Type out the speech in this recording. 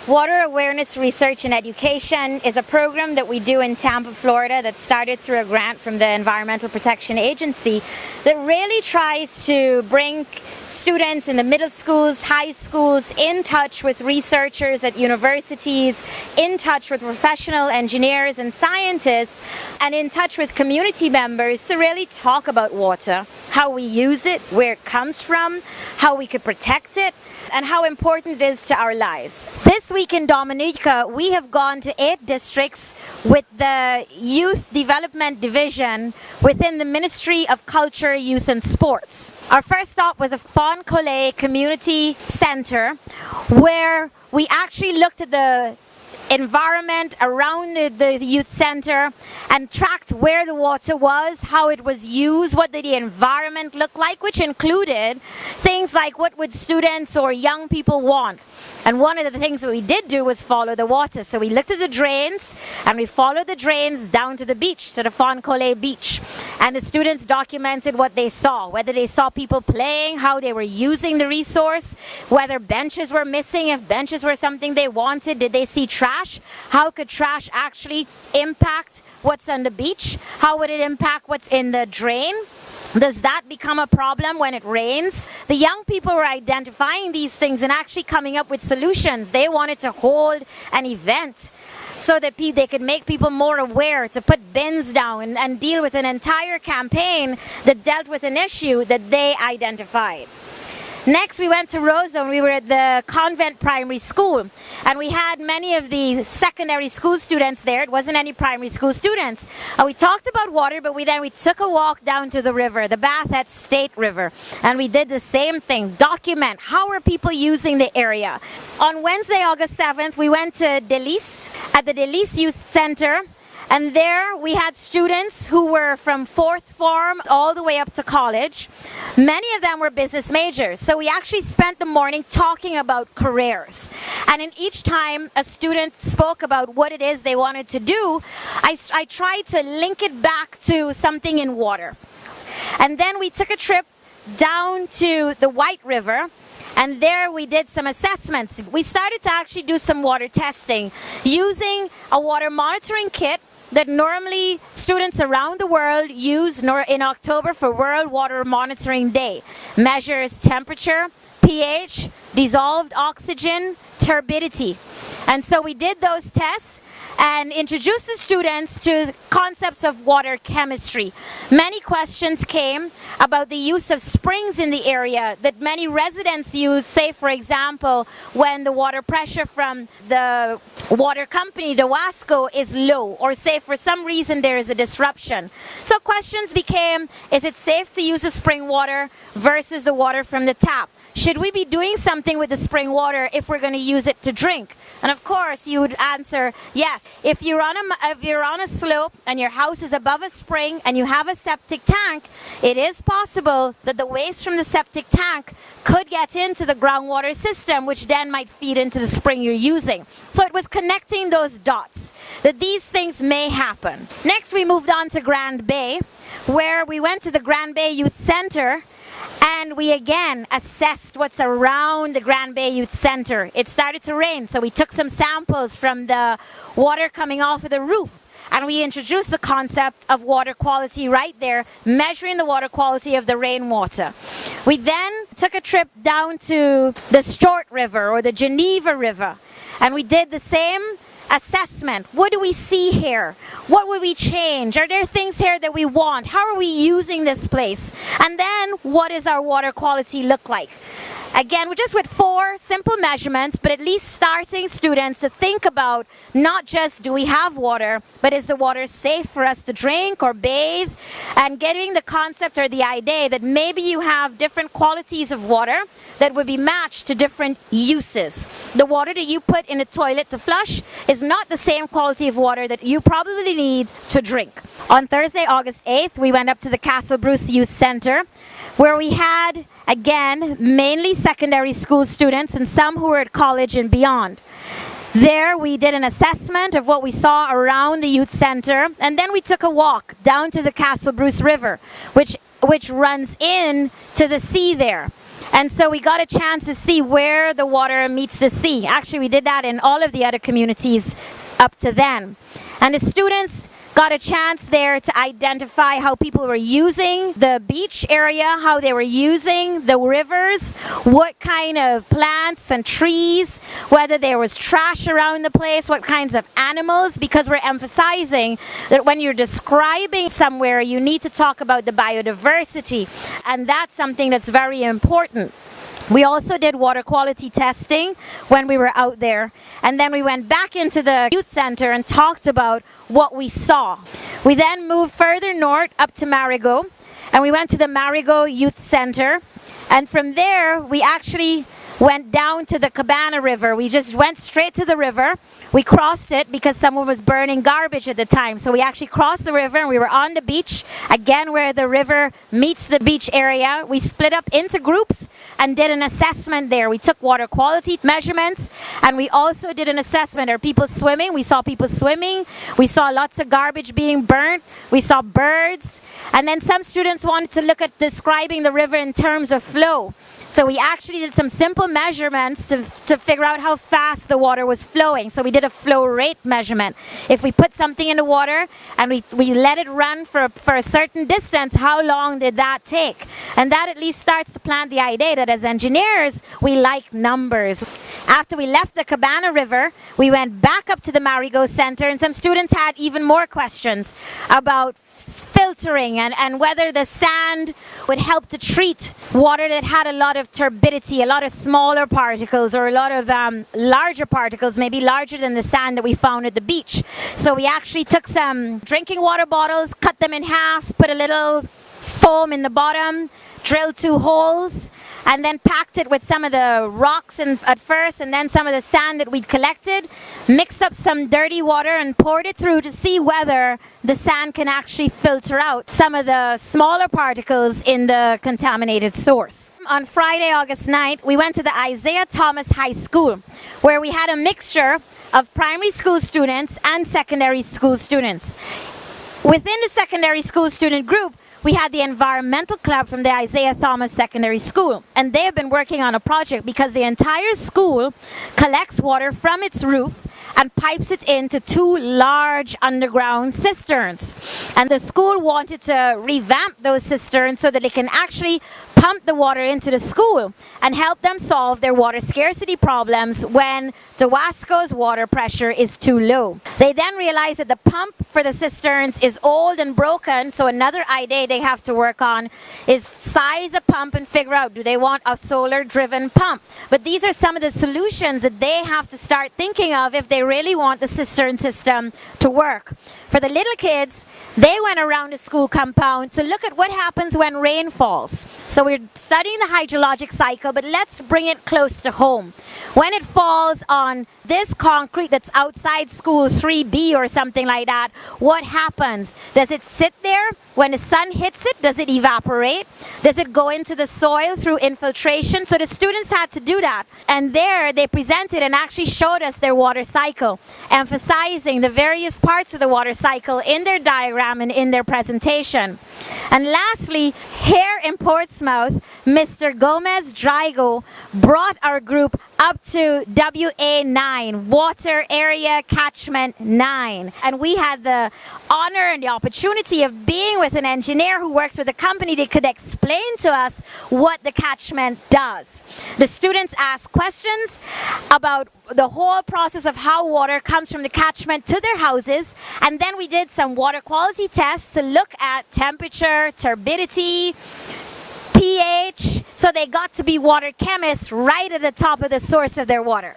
Water Awareness Research and Education is a program that we do in Tampa, Florida that started through a grant from the Environmental Protection Agency that really tries to bring students in the middle schools, high schools in touch with researchers at universities, in touch with professional engineers and scientists, and in touch with community members to really talk about water, how we use it, where it comes from, how we could protect it, and how important it is to our lives. This week in Dominica, we have gone to 8 districts with the Youth Development Division within the Ministry of Culture, Youth and Sports. Our first stop was a Fawn Collet Community Center, where we actually looked at the environment around the youth center and tracked where the water was, how it was used, what did the environment look like, which included things like what would students or young people want. And one of the things that we did do was follow the water. So we looked at the drains and we followed the drains down to the beach, to the Fawn Collet beach. And the students documented what they saw, whether they saw people playing, how they were using the resource, whether benches were missing, if benches were something they wanted, did they see trash? How could trash actually impact what's on the beach? How would it impact what's in the drain? Does that become a problem when it rains? The young people were identifying these things and actually coming up with solutions. They wanted to hold an event so that they could make people more aware, to put bins down and deal with an entire campaign that dealt with an issue that they identified. Next, we went to Rosa and we were at the Convent Primary School. And we had many of the secondary school students there. It wasn't any primary school students. We talked about water, but we took a walk down to the river, the Bathette State River. And we did the same thing, document how are people using the area. On Wednesday, August 7th, we went to Delice, at the Delice Youth Center. And there we had students who were from 4th form all the way up to college. Many of them were business majors. So we actually spent the morning talking about careers. And in each time a student spoke about what it is they wanted to do, I tried to link it back to something in water. And then we took a trip down to the White River. And there we did some assessments. We started to actually do some water testing using a water monitoring kit that normally students around the world use in October for World Water Monitoring Day. Measures temperature, pH, dissolved oxygen, turbidity. And so we did those tests and introduced the students to concepts of water chemistry. Many questions came about the use of springs in the area that many residents use, say for example, when the water pressure from the water company, the WASCO, is low, or say for some reason there is a disruption. So questions became, is it safe to use the spring water versus the water from the tap? Should we be doing something with the spring water if we're going to use it to drink? And of course, you would answer yes. If you're on a slope and your house is above a spring and you have a septic tank, it is possible that the waste from the septic tank could get into the groundwater system, which then might feed into the spring you're using. So it was connecting those dots, that these things may happen. Next, we moved on to Grand Bay, where we went to the Grand Bay Youth Center. And we again assessed what's around the Grand Bay Youth Center. It started to rain, so we took some samples from the water coming off of the roof. And we introduced the concept of water quality right there, measuring the water quality of the rainwater. We then took a trip down to the Stort River or the Geneva River. And we did the same assessment. What do we see here? What would we change? Are there things here that we want? How are we using this place? And then what does our water quality look like? Again, we're just with 4 simple measurements, but at least starting students to think about not just do we have water, but is the water safe for us to drink or bathe? And getting the concept or the idea that maybe you have different qualities of water that would be matched to different uses. The water that you put in a toilet to flush is not the same quality of water that you probably need to drink. On Thursday, August 8th, we went up to the Castle Bruce Youth Center, where we had, again, mainly secondary school students and some who were at college and beyond. There we did an assessment of what we saw around the youth center, and then we took a walk down to the Castle Bruce River, which runs in to the sea there. And so we got a chance to see where the water meets the sea. Actually, we did that in all of the other communities up to then. And the students got a chance there to identify how people were using the beach area, how they were using the rivers, what kind of plants and trees, whether there was trash around the place, what kinds of animals, because we're emphasizing that when you're describing somewhere, you need to talk about the biodiversity, and that's something that's very important. We also did water quality testing when we were out there, and then we went back into the youth center and talked about what we saw. We then moved further north up to Marigot, and we went to the Marigot Youth Center, and from there we actually went down to the Cabana River. We just went straight to the river. We crossed it because someone was burning garbage at the time. So we actually crossed the river and we were on the beach, again where the river meets the beach area. We split up into groups and did an assessment there. We took water quality measurements, and we also did an assessment. Are people swimming? We saw people swimming. We saw lots of garbage being burnt. We saw birds. And then some students wanted to look at describing the river in terms of flow. So we actually did some simple measurements to figure out how fast the water was flowing. So we did a flow rate measurement. If we put something in the water and we let it run for a certain distance, how long did that take? And that at least starts to plant the idea that as engineers, we like numbers. After we left the Cabana River, we went back up to the Marigot Center, and some students had even more questions about filtering and whether the sand would help to treat water that had a lot of turbidity, a lot of smaller particles, or a lot of larger particles, maybe larger than the sand that we found at the beach. So we actually took some drinking water bottles, cut them in half, put a little foam in the bottom, drilled 2 holes, and then packed it with some of the rocks at first, and then some of the sand that we'd collected, mixed up some dirty water and poured it through to see whether the sand can actually filter out some of the smaller particles in the contaminated source. On Friday, August 9th, we went to the Isaiah Thomas High School, where we had a mixture of primary school students and secondary school students. Within the secondary school student group, we had the environmental club from the Isaiah Thomas Secondary School, and they have been working on a project because the entire school collects water from its roof and pipes it into 2 large underground cisterns. And the school wanted to revamp those cisterns so that they can actually pump the water into the school and help them solve their water scarcity problems when Dowasco's water pressure is too low. They then realized that the pump for the cisterns is old and broken, so another idea they have to work on is size a pump and figure out, do they want a solar-driven pump? But these are some of the solutions that they have to start thinking of if they really want the cistern system to work. For the little kids, they went around the school compound to look at what happens when rain falls. So we're studying the hydrologic cycle, but let's bring it close to home. When it falls on this concrete that's outside school 3B or something like that, what happens? Does it sit there? When the sun hits it, does it evaporate? Does it go into the soil through infiltration? So the students had to do that. And there they presented and actually showed us their water cycle, emphasizing the various parts of the water cycle in their diagram and in their presentation. And lastly, here in Portsmouth, Mr. Gomez Drago brought our group up to WA9, Water Area Catchment 9. And we had the honor and the opportunity of being with an engineer who works with a company that could explain to us what the catchment does. The students asked questions about the whole process of how water comes from the catchment to their houses, and then we did some water quality tests to look at temperature, turbidity, pH, so they got to be water chemists right at the top of the source of their water.